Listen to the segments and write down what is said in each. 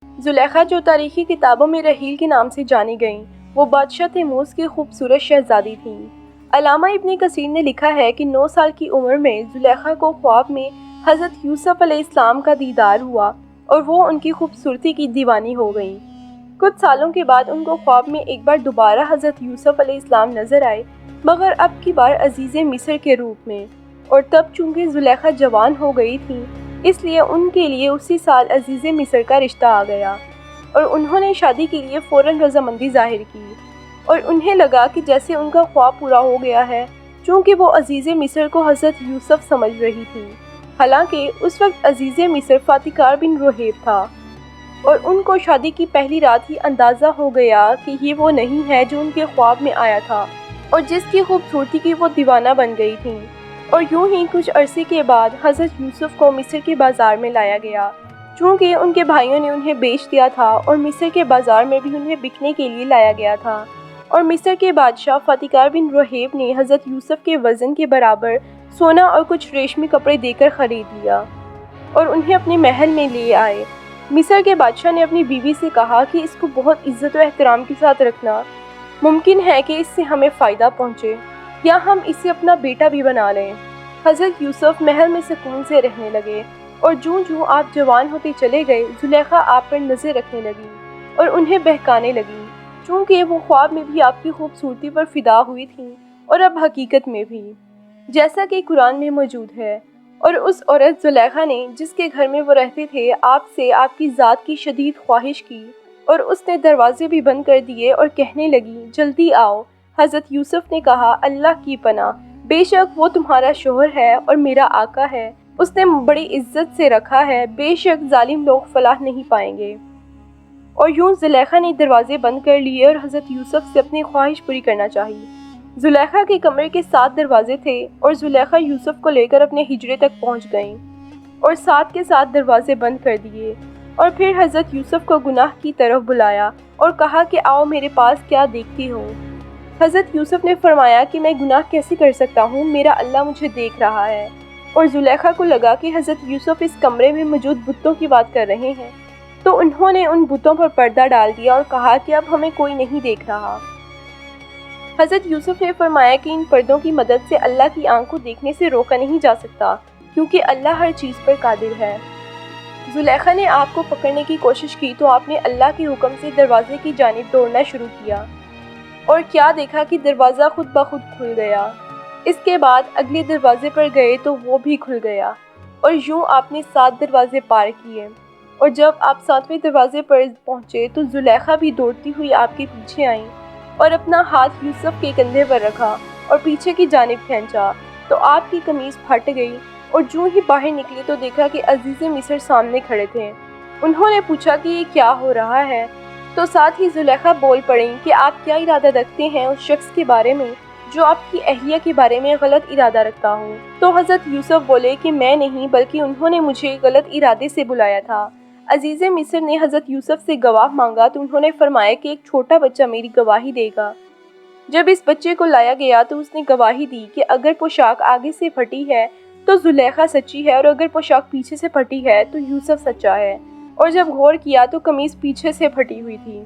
زلیخا جو تاریخی کتابوں میں رحیل کے نام سے جانی گئیں، وہ بادشاہ تیموز کی خوبصورت شہزادی تھیں۔ علامہ ابن کثیر نے لکھا ہے کہ 9 سال کی عمر میں زلیخا کو خواب میں حضرت یوسف علیہ السلام کا دیدار ہوا اور وہ ان کی خوبصورتی کی دیوانی ہو گئیں۔ کچھ سالوں کے بعد ان کو خواب میں ایک بار دوبارہ حضرت یوسف علیہ السلام نظر آئے، مگر اب کی بار عزیز مصر کے روپ میں، اور تب چونکہ زلیخا جوان ہو گئی تھیں، اس لیے ان کے لیے اسی سال عزیز مصر کا رشتہ آ گیا، اور انہوں نے شادی کے لیے فوراً رضامندی ظاہر کی، اور انہیں لگا کہ جیسے ان کا خواب پورا ہو گیا ہے، چونکہ وہ عزیز مصر کو حضرت یوسف سمجھ رہی تھی۔ حالانکہ اس وقت عزیز مصر فاتکار بن رہیب تھا، اور ان کو شادی کی پہلی رات ہی اندازہ ہو گیا کہ یہ وہ نہیں ہے جو ان کے خواب میں آیا تھا اور جس کی خوبصورتی کی وہ دیوانہ بن گئی تھیں۔ اور یوں ہی کچھ عرصے کے بعد حضرت یوسف کو مصر کے بازار میں لایا گیا، چونکہ ان کے بھائیوں نے انہیں بیچ دیا تھا، اور مصر کے بازار میں بھی انہیں بکنے کے لیے لایا گیا تھا، اور مصر کے بادشاہ فاتکار بن رہیب نے حضرت یوسف کے وزن کے برابر سونا اور کچھ ریشمی کپڑے دے کر خرید لیا اور انہیں اپنے محل میں لے آئے۔ مصر کے بادشاہ نے اپنی بیوی سے کہا کہ اس کو بہت عزت و احترام کے ساتھ رکھنا، ممکن ہے کہ اس سے ہمیں فائدہ پہنچے یا ہم اسے اپنا بیٹا بھی بنا لیں۔ حضرت یوسف محل میں سکون سے رہنے لگے، اور جوں جوں آپ جوان ہوتے چلے گئے، زلیخا آپ پر نظر رکھنے لگی اور انہیں بہکانے لگی، چونکہ وہ خواب میں بھی آپ کی خوبصورتی پر فدا ہوئی تھیں اور اب حقیقت میں بھی، جیسا کہ قرآن میں موجود ہے۔ اور اس عورت زلیخا نے جس کے گھر میں وہ رہتے تھے آپ سے آپ کی ذات کی شدید خواہش کی، اور اس نے دروازے بھی بند کر دیے اور کہنے لگی جلدی آؤ۔ حضرت یوسف نے کہا اللہ کی پناہ، بے شک وہ تمہارا شوہر ہے اور میرا آقا ہے، اس نے بڑی عزت سے رکھا ہے، بے شک ظالم لوگ فلاح نہیں پائیں گے۔ اور یوں زلیخا نے دروازے بند کر لیے اور حضرت یوسف سے اپنی خواہش پوری کرنا چاہی۔ زلیخا کے کمرے کے 7 دروازے تھے، اور زلیخا یوسف کو لے کر اپنے حجرے تک پہنچ گئیں اور 7 کے 7 دروازے بند کر دیے، اور پھر حضرت یوسف کو گناہ کی طرف بلایا اور کہا کہ آؤ میرے پاس کیا دیکھتی ہو۔ حضرت یوسف نے فرمایا کہ میں گناہ کیسے کر سکتا ہوں، میرا اللہ مجھے دیکھ رہا ہے۔ اور زلیخا کو لگا کہ حضرت یوسف اس کمرے میں موجود بتوں کی بات کر رہے ہیں، تو انہوں نے ان بتوں پر پردہ ڈال دیا اور کہا کہ اب ہمیں کوئی نہیں دیکھ رہا۔ حضرت یوسف نے فرمایا کہ ان پردوں کی مدد سے اللہ کی آنکھ کو دیکھنے سے روکا نہیں جا سکتا، کیونکہ اللہ ہر چیز پر قادر ہے۔ زلیخا نے آپ کو پکڑنے کی کوشش کی تو آپ نے اللہ کے حکم سے دروازے کی جانب دوڑنا شروع کیا، اور کیا دیکھا کہ دروازہ خود بخود کھل گیا۔ اس کے بعد اگلے دروازے پر گئے تو وہ بھی کھل گیا، اور یوں آپ نے 7 دروازے پار کیے، اور جب آپ 7ویں دروازے پر پہنچے تو زلیخا بھی دوڑتی ہوئی آپ کے پیچھے آئیں اور اپنا ہاتھ یوسف کے کندھے پر رکھا اور پیچھے کی جانب کھینچا تو آپ کی قمیص پھٹ گئی، اور جوں ہی باہر نکلی تو دیکھا کہ عزیز مصر سامنے کھڑے تھے۔ انہوں نے پوچھا کہ یہ کیا ہو رہا ہے، تو ساتھ ہی زلیخا بول پڑیں کہ آپ کیا ارادہ رکھتے ہیں اس شخص کے بارے میں جو آپ کی اہلیہ کے بارے میں غلط ارادہ رکھتا ہوں۔ تو حضرت یوسف بولے کہ میں نہیں، بلکہ انہوں نے مجھے غلط ارادے سے بلایا تھا۔ عزیز مصر نے حضرت یوسف سے گواہ مانگا تو انہوں نے فرمایا کہ ایک چھوٹا بچہ میری گواہی دے گا۔ جب اس بچے کو لایا گیا تو اس نے گواہی دی کہ اگر پوشاک آگے سے پھٹی ہے تو زلیخا سچی ہے، اور اگر پوشاک پیچھے سے پھٹی ہے تو یوسف سچا ہے، اور جب غور کیا تو قمیص پیچھے سے پھٹی ہوئی تھی۔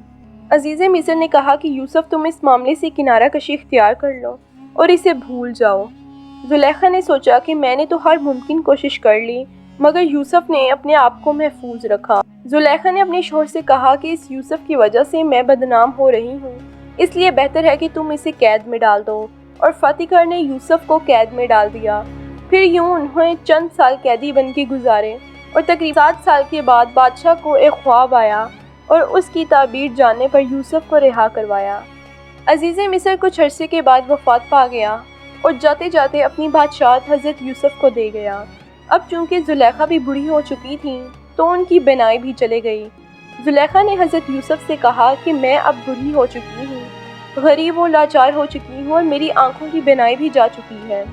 عزیز مصر نے کہا کہ یوسف تم اس معاملے سے کنارہ کشی اختیار کر لو اور اسے بھول جاؤ۔ زلیخا نے سوچا کہ میں نے تو ہر ممکن کوشش کر لی، مگر یوسف نے اپنے آپ کو محفوظ رکھا۔ زلیخا نے اپنے شوہر سے کہا کہ اس یوسف کی وجہ سے میں بدنام ہو رہی ہوں، اس لیے بہتر ہے کہ تم اسے قید میں ڈال دو، اور فاتکار نے یوسف کو قید میں ڈال دیا۔ پھر یوں انہوں نے چند سال قیدی بن کے گزارے، اور تقریباً 7 سال کے بعد بادشاہ کو ایک خواب آیا اور اس کی تعبیر جاننے پر یوسف کو رہا کروایا۔ عزیز مصر کچھ عرصے کے بعد وفات پا گیا اور جاتے جاتے اپنی بادشاہت حضرت یوسف کو دے گیا۔ اب چونکہ زلیخا بھی بوڑھی ہو چکی تھی تو ان کی بینائی بھی چلے گئی۔ زلیخا نے حضرت یوسف سے کہا کہ میں اب بوڑھی ہو چکی ہوں، غریب و لاچار ہو چکی ہوں، اور میری آنکھوں کی بینائی بھی جا چکی ہے۔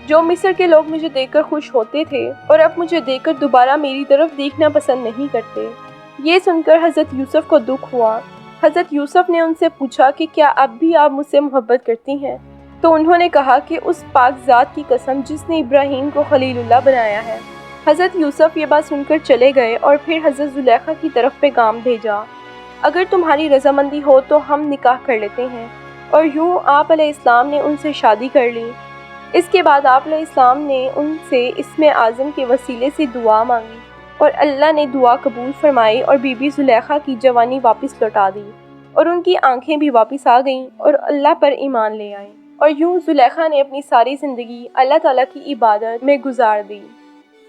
جو مصر کے لوگ مجھے دیکھ کر خوش ہوتے تھے اور اب مجھے دیکھ کر دوبارہ میری طرف دیکھنا پسند نہیں کرتے۔ یہ سن کر حضرت یوسف کو دکھ ہوا۔ حضرت یوسف نے ان سے پوچھا کہ کیا اب بھی آپ مجھ سے محبت کرتی ہیں؟ تو انہوں نے کہا کہ اس پاک ذات کی قسم جس نے ابراہیم کو خلیل اللہ بنایا ہے، حضرت یوسف یہ بات سن کر چلے گئے اور پھر حضرت زلیخا کی طرف پیغام بھیجا، اگر تمہاری رضامندی ہو تو ہم نکاح کر لیتے ہیں۔ اور یوں آپ علیہ السلام نے ان سے شادی کر لی۔ اس کے بعد آپ علیہ السلام نے ان سے اسم اعظم کے وسیلے سے دعا مانگی اور اللہ نے دعا قبول فرمائی اور بی بی زلیخا کی جوانی واپس لوٹا دی اور ان کی آنکھیں بھی واپس آ گئیں اور اللہ پر ایمان لے آئیں۔ اور یوں زلیخا نے اپنی ساری زندگی اللہ تعالیٰ کی عبادت میں گزار دی۔